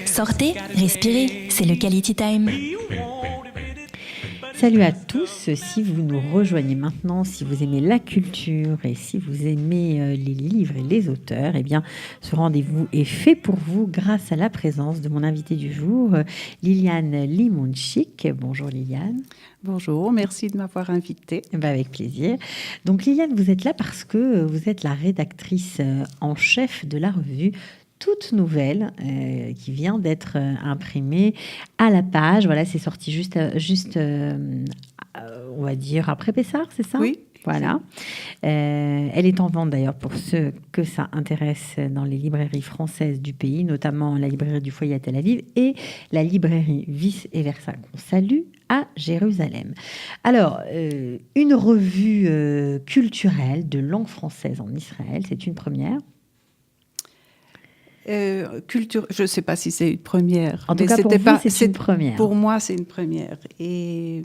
Sortez, respirez, c'est le Quality Time. Salut à tous, si vous nous rejoignez maintenant, si vous aimez la culture et si vous aimez les livres et les auteurs, eh bien, ce rendez-vous est fait pour vous grâce à la présence de mon invité du jour, Liliane Limonchik. Bonjour Liliane. Bonjour, merci de m'avoir invitée. Avec plaisir. Donc Liliane, vous êtes là parce que vous êtes la rédactrice en chef de la revue toute nouvelle qui vient d'être imprimée à la page. Voilà, c'est sorti juste on va dire, après Pessard, c'est ça? Oui. Voilà. Elle est en vente d'ailleurs pour ceux que ça intéresse dans les librairies françaises du pays, notamment la librairie du Foyer à Tel Aviv et la librairie Vice et Versa qu'on salue à Jérusalem. Alors, une revue culturelle de langue française en Israël, c'est une première. Je ne sais pas si c'est une première. En tout cas, pour vous, c'est une première. Pour moi, c'est une première. Et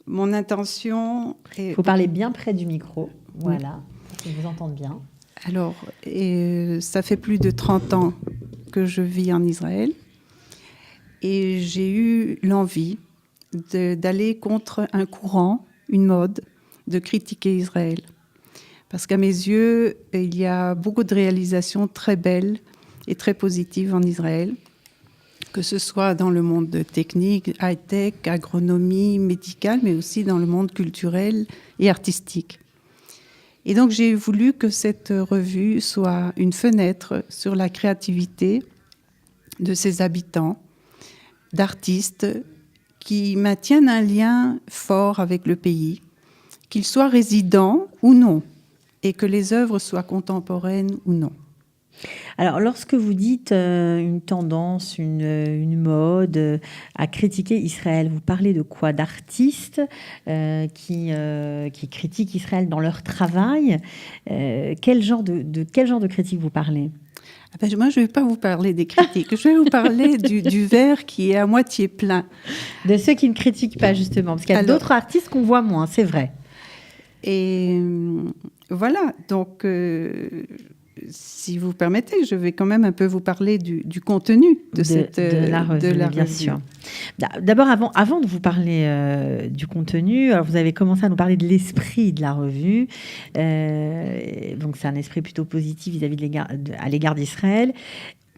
mon intention... Il faut parler bien près du micro. Voilà, pour qu'ils vous entendent bien. Alors, ça fait plus de 30 ans que je vis en Israël. Et j'ai eu l'envie d'aller contre un courant, une mode, de critiquer Israël. Parce qu'à mes yeux, il y a beaucoup de réalisations très belles et très positive en Israël, que ce soit dans le monde technique, high-tech, agronomie, médicale, mais aussi dans le monde culturel et artistique. Et donc j'ai voulu que cette revue soit une fenêtre sur la créativité de ses habitants, d'artistes qui maintiennent un lien fort avec le pays, qu'ils soient résidents ou non, et que les œuvres soient contemporaines ou non. Alors, lorsque vous dites une tendance, une mode à critiquer Israël, vous parlez de quoi? D'artistes qui critiquent Israël dans leur travail. Quel genre de critique vous parlez? Moi, je ne vais pas vous parler des critiques. Je vais vous parler du verre qui est à moitié plein. De ceux qui ne critiquent pas, justement. Parce qu'il y a d'autres artistes qu'on voit moins, c'est vrai. Et voilà, donc... si vous permettez, je vais quand même un peu vous parler du contenu de la revue. Bien sûr. D'abord, avant de vous parler du contenu, alors vous avez commencé à nous parler de l'esprit de la revue. Donc, c'est un esprit plutôt positif vis-à-vis à l'égard d'Israël.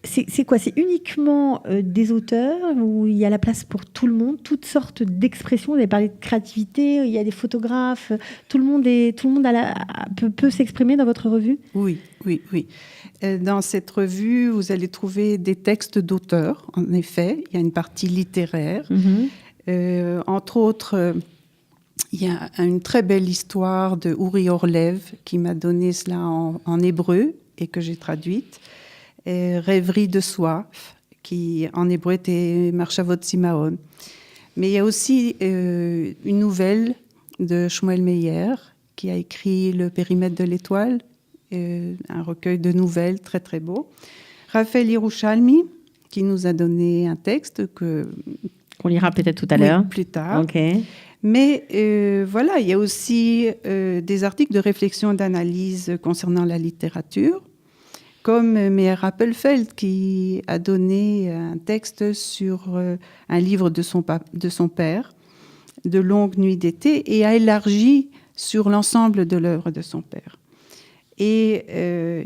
C'est quoi? C'est uniquement des auteurs où il y a la place pour tout le monde, toutes sortes d'expressions. Vous avez parlé de créativité, il y a des photographes. Tout le monde peut s'exprimer dans votre revue? Oui. Dans cette revue, vous allez trouver des textes d'auteurs, en effet. Il y a une partie littéraire. Entre autres, il y a une très belle histoire de Uri Orlev qui m'a donné cela en hébreu et que j'ai traduite. Rêverie de soif, qui en hébreu était Marchavot Simaon. Mais il y a aussi une nouvelle de Shmuel Meyer, qui a écrit Le périmètre de l'étoile, un recueil de nouvelles très très beau. Raphaël Yerushalmi, qui nous a donné un texte qu'on lira peut-être tout à l'heure. Plus tard. Okay. Mais voilà, il y a aussi des articles de réflexion et d'analyse concernant la littérature, comme Meir Appelfeld qui a donné un texte sur un livre de son père, De longues nuits d'été, et a élargi sur l'ensemble de l'œuvre de son père. Et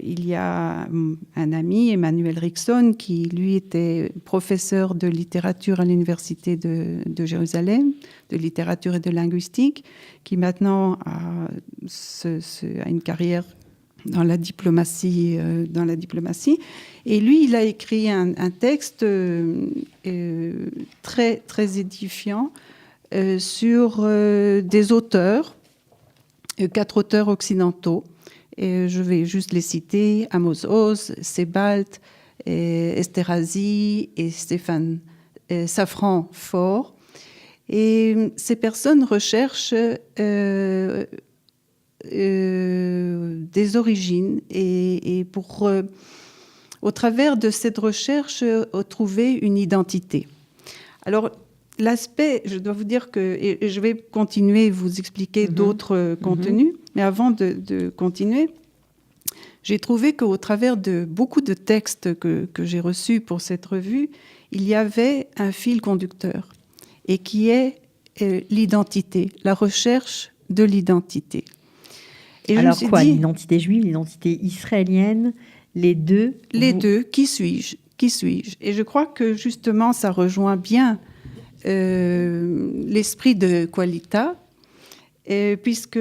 il y a un ami, Emmanuel Rickson, qui lui était professeur de littérature à l'université de Jérusalem, de littérature et de linguistique, qui maintenant a une carrière dans la diplomatie. Et lui, il a écrit un texte très, très édifiant sur des auteurs, 4 auteurs occidentaux. Et je vais juste les citer: Amos Oz, Sebald, Esterhazy et Safran Foer. Et ces personnes recherchent des origines et pour, au travers de cette recherche, trouver une identité. Alors, l'aspect, je dois vous dire que, et je vais continuer à vous expliquer d'autres contenus, mais avant de continuer, j'ai trouvé qu'au travers de beaucoup de textes que j'ai reçus pour cette revue, il y avait un fil conducteur, et qui est l'identité, la recherche de l'identité. Et alors quoi, l'identité juive, l'identité israélienne, les deux? Les deux, qui suis-je? Qui suis-je? Et je crois que justement, ça rejoint bien l'esprit de Qualita, puisque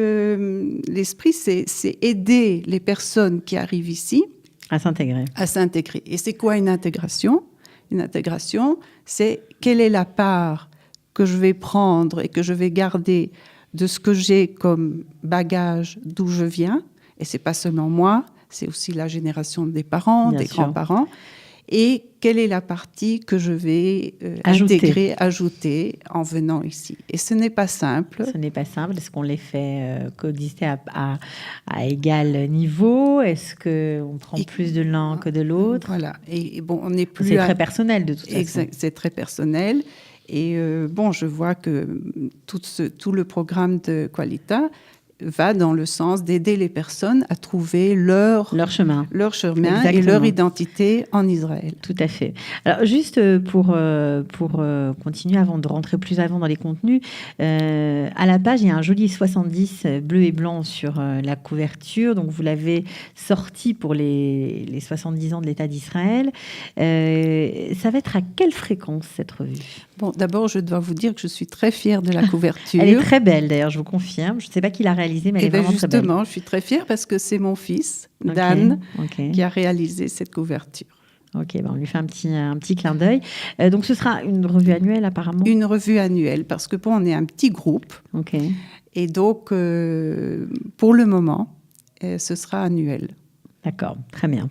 l'esprit, c'est aider les personnes qui arrivent ici à s'intégrer. Et c'est quoi une intégration? Une intégration, c'est quelle est la part que je vais prendre et que je vais garder de ce que j'ai comme bagage d'où je viens. Et c'est pas seulement moi, c'est aussi la génération des parents, des grands-parents. Et quelle est la partie que je vais intégrer, ajouter en venant ici. Et ce n'est pas simple. Ce n'est pas simple. Est-ce qu'on les fait coexister à égal niveau? Est-ce qu'on prend plus de l'un que de l'autre? Voilà. Et bon, on n'est plus... C'est très personnel de toute façon. C'est très personnel. Et bon, je vois que tout le programme de Qualita va dans le sens d'aider les personnes à trouver leur chemin et leur identité en Israël. Tout à fait. Alors, juste pour continuer, avant de rentrer plus avant dans les contenus, à la page, il y a un joli 70 bleu et blanc sur la couverture. Donc, vous l'avez sorti pour les 70 ans de l'État d'Israël. Ça va être à quelle fréquence, cette revue? Bon, d'abord, je dois vous dire que je suis très fière de la couverture. Elle est très belle, d'ailleurs, je vous confirme. Je ne sais pas qui l'a réalisée, mais elle est vraiment très belle. Justement, je suis très fière parce que c'est mon fils, Dan, qui a réalisé cette couverture. Ok, ben on lui fait un petit clin d'œil. Donc, ce sera une revue annuelle, apparemment? Une revue annuelle, parce que bon, on est un petit groupe. Ok. Et donc, pour le moment, ce sera annuel. D'accord, très bien.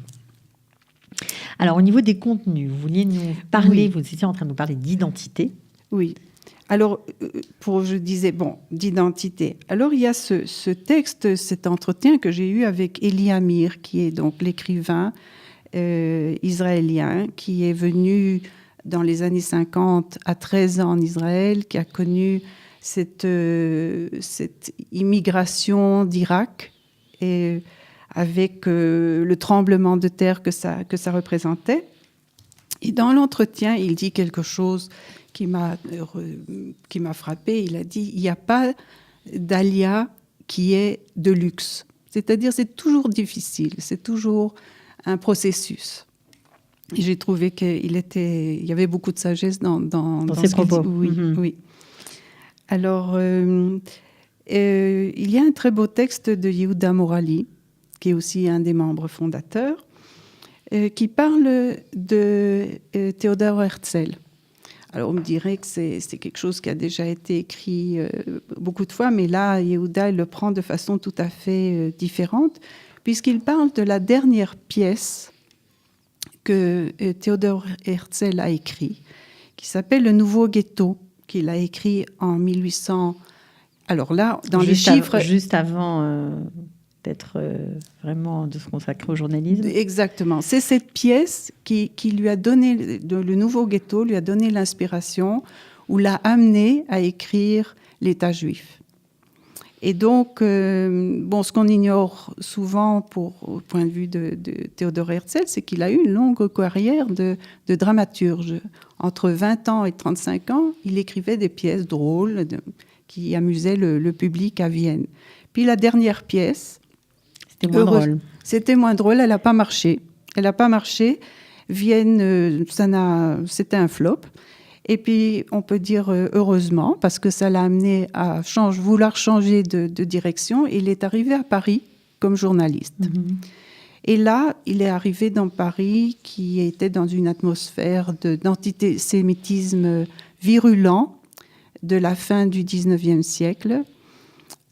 Alors, au niveau des contenus, vous vouliez nous parler, vous étiez en train de nous parler d'identité. Oui. Alors, je disais, bon, d'identité. Alors, il y a ce texte, cet entretien que j'ai eu avec Eli Amir, qui est donc l'écrivain israélien, qui est venu dans les années 50 à 13 ans en Israël, qui a connu cette immigration d'Irak, et avec le tremblement de terre que ça représentait. Et dans l'entretien, il dit quelque chose qui m'a frappée. Il a dit, il n'y a pas d'alia qui est de luxe. C'est-à-dire, c'est toujours difficile, c'est toujours un processus. Et j'ai trouvé qu'il y avait beaucoup de sagesse dans ses propos. Oui, oui. Alors, il y a un très beau texte de Yehuda Morali, qui est aussi un des membres fondateurs, qui parle de Théodore Herzl. Alors, on me dirait que c'est quelque chose qui a déjà été écrit beaucoup de fois, mais là, Yehuda le prend de façon tout à fait différente, puisqu'il parle de la dernière pièce que Théodore Herzl a écrit, qui s'appelle « Le Nouveau Ghetto », qu'il a écrit en 1800. Alors là, dans les chiffres... Juste avant... d'être vraiment de se consacrer au journalisme. Exactement. C'est cette pièce qui lui a donné, le Nouveau Ghetto lui a donné l'inspiration ou l'a amené à écrire l'État juif. Et donc, ce qu'on ignore souvent au point de vue de Théodore Herzl, c'est qu'il a eu une longue carrière de dramaturge. Entre 20 ans et 35 ans, il écrivait des pièces drôles qui amusaient le public à Vienne. Puis la dernière pièce, c'était moins drôle. C'était moins drôle, elle n'a pas marché. Vienne, c'était un flop. Et puis, on peut dire heureusement, parce que ça l'a amené à vouloir changer de direction. Il est arrivé à Paris comme journaliste. Mm-hmm. Et là, il est arrivé dans Paris, qui était dans une atmosphère d'antisémitisme virulent de la fin du 19e siècle,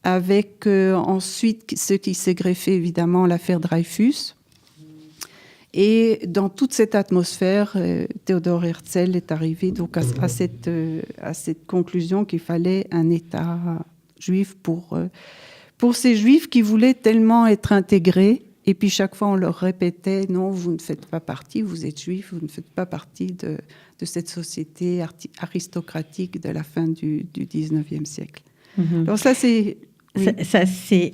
avec ensuite ce qui s'est greffé, évidemment, l'affaire Dreyfus. Et dans toute cette atmosphère, Théodore Herzl est arrivé donc à cette conclusion qu'il fallait un État juif pour ces Juifs qui voulaient tellement être intégrés. Et puis chaque fois, on leur répétait, non, vous ne faites pas partie, vous êtes juif, vous ne faites pas partie de cette société aristocratique de la fin du 19e siècle. Mm-hmm. Alors ça, c'est Oui. C'est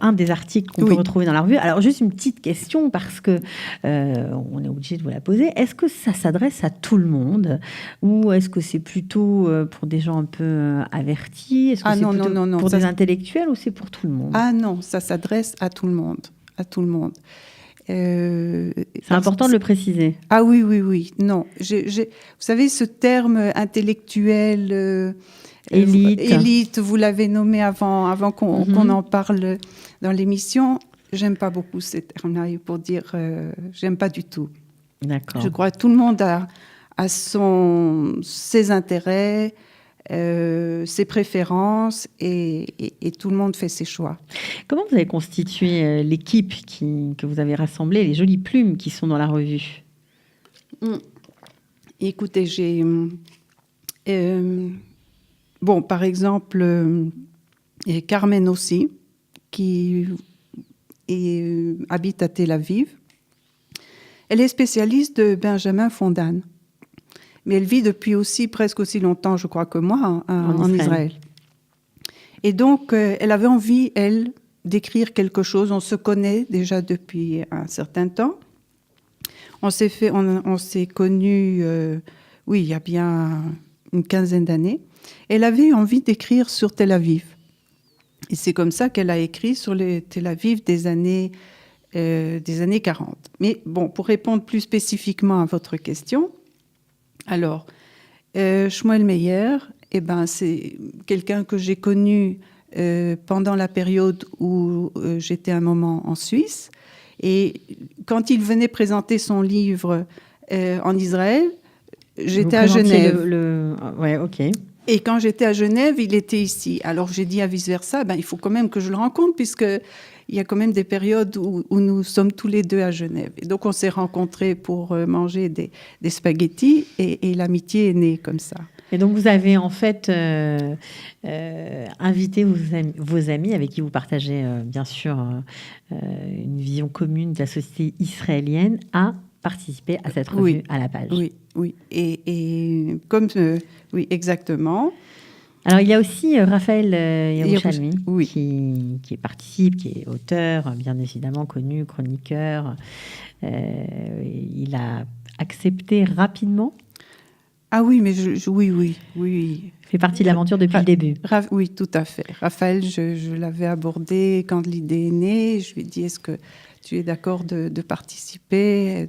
un des articles qu'on peut retrouver dans la revue. Alors, juste une petite question, parce que on est obligé de vous la poser. Est-ce que ça s'adresse à tout le monde, ou est-ce que c'est plutôt pour des gens un peu avertis? Est-ce que c'est plutôt pour des intellectuels, ou c'est pour tout le monde? Ah non, ça s'adresse à tout le monde. À tout le monde. C'est important de le préciser. Ah oui, oui, oui. Non. Vous savez, ce terme intellectuel... élite, vous l'avez nommé avant qu'on en parle dans l'émission. J'aime pas beaucoup ces termes-là, pour dire, j'aime pas du tout. D'accord. Je crois que tout le monde a ses intérêts, ses préférences, et tout le monde fait ses choix. Comment vous avez constitué l'équipe que vous avez rassemblée, les jolies plumes qui sont dans la revue? Écoutez, j'ai... Bon, par exemple, Carmen aussi, qui habite à Tel Aviv. Elle est spécialiste de Benjamin Fondan. Mais elle vit depuis presque aussi longtemps, je crois, que moi, en Israël. Et donc, elle avait envie, elle, d'écrire quelque chose. On se connaît déjà depuis un certain temps. On s'est connus, oui, il y a bien une quinzaine d'années. Elle avait envie d'écrire sur Tel Aviv. Et c'est comme ça qu'elle a écrit sur les Tel Aviv des années 40. Mais bon, pour répondre plus spécifiquement à votre question, alors, Shmuel Meyer, c'est quelqu'un que j'ai connu pendant la période où j'étais un moment en Suisse. Et quand il venait présenter son livre en Israël, j'étais à Genève. Ouais, ok. Et quand j'étais à Genève, il était ici. Alors j'ai dit à vice-versa, il faut quand même que je le rencontre, puisqu'il y a quand même des périodes où nous sommes tous les deux à Genève. Et donc on s'est rencontrés pour manger des spaghettis, et l'amitié est née comme ça. Et donc vous avez en fait invité vos amis avec qui vous partagez bien sûr une vision commune de la société israélienne à participer à cette revue à la page. Oui, oui. Et comme... oui, exactement. Alors, il y a aussi Raphaël Yerushalmi qui participe, qui est auteur, bien évidemment connu, chroniqueur. Il a accepté rapidement. Ah oui, mais oui. Il fait partie de l'aventure depuis le début. Oui, tout à fait. Raphaël, je l'avais abordé quand l'idée est née. Je lui ai dit, est-ce que tu es d'accord de participer?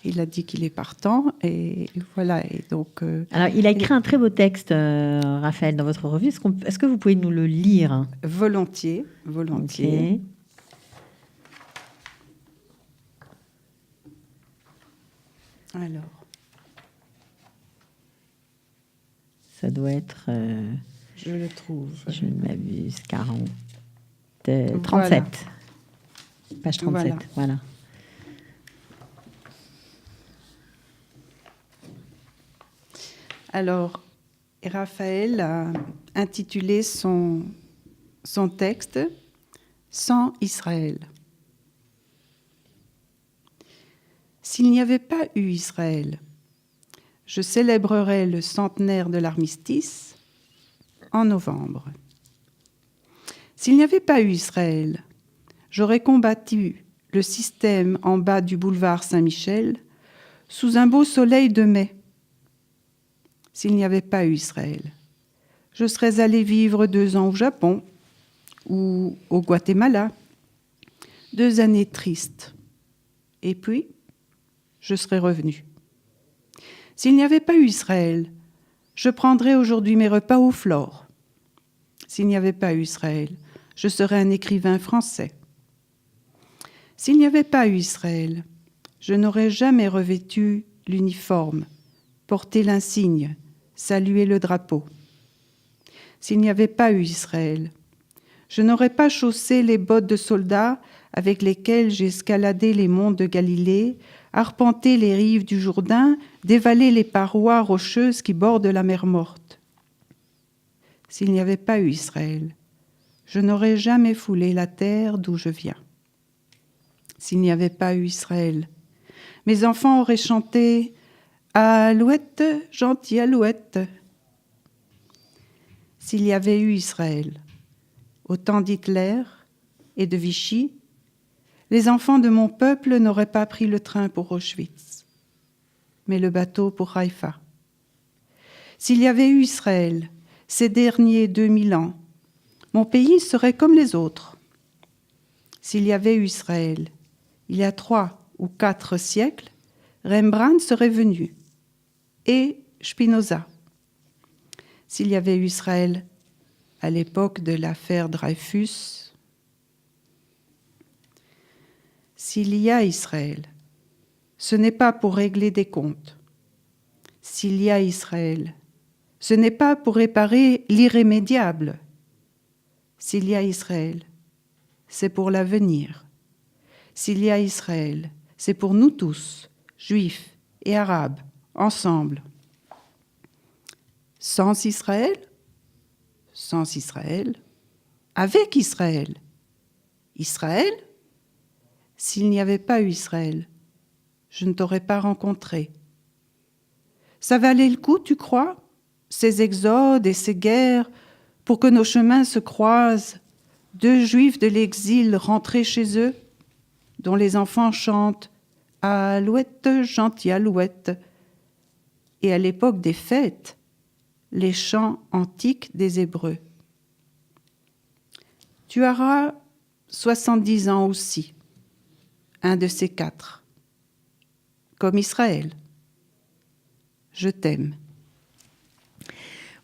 Il a dit qu'il est partant, et voilà. Et donc, alors, il a écrit un très beau texte, Raphaël, dans votre revue. Est-ce que vous pouvez nous le lire? Volontiers. Okay. Alors, ça doit être... je le trouve. Je ne m'abuse, 37. Voilà. Page 37, voilà. Alors, Raphaël a intitulé son texte « Sans Israël ». S'il n'y avait pas eu Israël, je célébrerais le centenaire de l'armistice en novembre. S'il n'y avait pas eu Israël, j'aurais combattu le système en bas du boulevard Saint-Michel sous un beau soleil de mai. S'il n'y avait pas eu Israël, je serais allée vivre 2 ans au Japon ou au Guatemala. 2 années tristes. Et puis, je serais revenue. S'il n'y avait pas eu Israël, je prendrais aujourd'hui mes repas au Flore. S'il n'y avait pas eu Israël, je serais un écrivain français. S'il n'y avait pas eu Israël, je n'aurais jamais revêtu l'uniforme, porté l'insigne, salué le drapeau. S'il n'y avait pas eu Israël, je n'aurais pas chaussé les bottes de soldats avec lesquelles j'ai escaladé les monts de Galilée, arpenté les rives du Jourdain, dévalé les parois rocheuses qui bordent la mer Morte. S'il n'y avait pas eu Israël, je n'aurais jamais foulé la terre d'où je viens. S'il n'y avait pas eu Israël, mes enfants auraient chanté « Alouette, gentille alouette ». S'il y avait eu Israël, au temps d'Hitler et de Vichy, les enfants de mon peuple n'auraient pas pris le train pour Auschwitz, mais le bateau pour Haïfa. S'il y avait eu Israël ces derniers 2000 ans, mon pays serait comme les autres. S'il y avait eu Israël il y a 3 ou 4 siècles, Rembrandt serait venu, et Spinoza. S'il y avait eu Israël à l'époque de l'affaire Dreyfus, s'il y a Israël, ce n'est pas pour régler des comptes. S'il y a Israël, ce n'est pas pour réparer l'irrémédiable. S'il y a Israël, c'est pour l'avenir. S'il y a Israël, c'est pour nous tous, juifs et arabes, ensemble. Sans Israël, avec Israël. Israël, s'il n'y avait pas eu Israël, je ne t'aurais pas rencontré. Ça valait le coup, tu crois, ces exodes et ces guerres, pour que nos chemins se croisent, 2 juifs de l'exil rentrés chez eux, dont les enfants chantent « Alouette, gentille alouette », et à l'époque des fêtes, les chants antiques des Hébreux. Tu auras 70 ans aussi, un de ces 4, comme Israël. Je t'aime.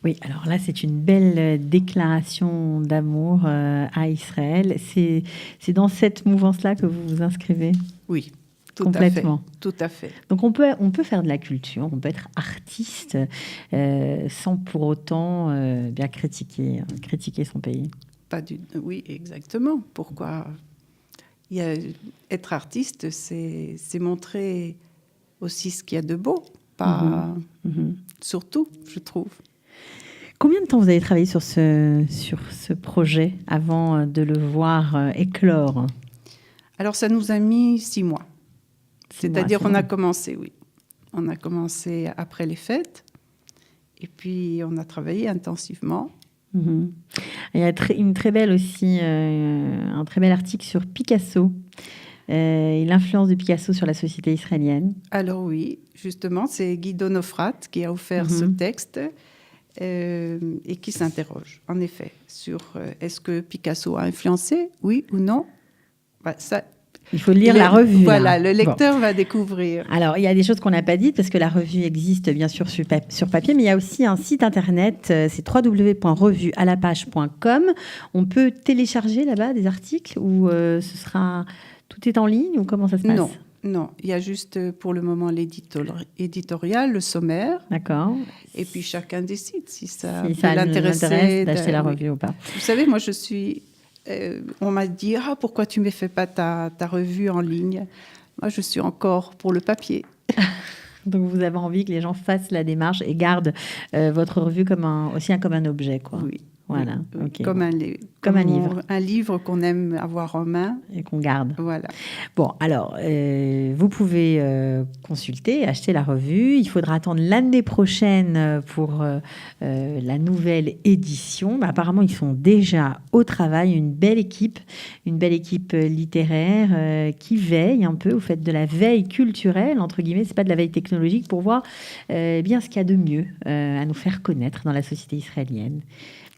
Oui, alors là, c'est une belle déclaration d'amour à Israël. C'est dans cette mouvance-là que vous vous inscrivez? Oui, complètement. Tout à fait. Donc on peut faire de la culture, on peut être artiste sans pour autant bien critiquer son pays. Oui, exactement. Pourquoi être artiste, c'est montrer aussi ce qu'il y a de beau, pas surtout, je trouve. Combien de temps vous avez travaillé sur ce projet avant de le voir éclore? Alors, ça nous a mis 6 mois. C'est-à-dire, on a commencé après les fêtes, et puis on a travaillé intensivement. Il y a une très belle aussi, un très bel article sur Picasso et l'influence de Picasso sur la société israélienne. Alors oui, justement, c'est Guy Donofrat qui a offert ce texte. Et qui s'interroge, en effet, sur est-ce que Picasso a influencé, oui ou non. Ça, il faut lire la revue. Voilà, le lecteur va découvrir. Alors, il y a des choses qu'on n'a pas dites, parce que la revue existe bien sûr sur papier, mais il y a aussi un site internet, c'est www.revuealapage.com. On peut télécharger là-bas des articles, ou tout est en ligne, ou comment ça se passe? Non, il y a juste pour le moment l'éditorial, le sommaire. D'accord. Et puis chacun décide si ça l'intéresse d'acheter la revue ou pas. Vous savez, moi je suis... on m'a dit « Ah, pourquoi tu ne me fais pas ta revue en ligne ?» Moi, je suis encore pour le papier. Donc, vous avez envie que les gens fassent la démarche et gardent votre revue comme un objet, quoi. Oui. Voilà. Okay. Comme un livre. Un livre qu'on aime avoir en main. Et qu'on garde. Voilà. Bon, alors, vous pouvez consulter, acheter la revue. Il faudra attendre l'année prochaine pour la nouvelle édition. Apparemment, ils sont déjà au travail. Une belle équipe littéraire qui veille un peu au fait de la veille culturelle, entre guillemets. C'est pas de la veille technologique, pour voir bien ce qu'il y a de mieux à nous faire connaître dans la société israélienne.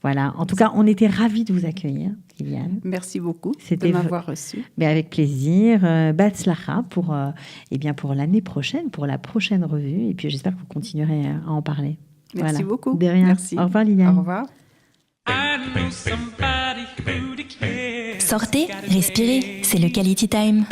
Voilà. En tout cas, on était ravis de vous accueillir, Liliane. Merci beaucoup de m'avoir reçue. Mais avec plaisir. Batzlacha pour l'année prochaine, pour la prochaine revue. Et puis, j'espère que vous continuerez à en parler. Merci beaucoup. De rien. Merci. Au revoir, Liliane. Au revoir. Sortez, respirez, c'est le Quality Time.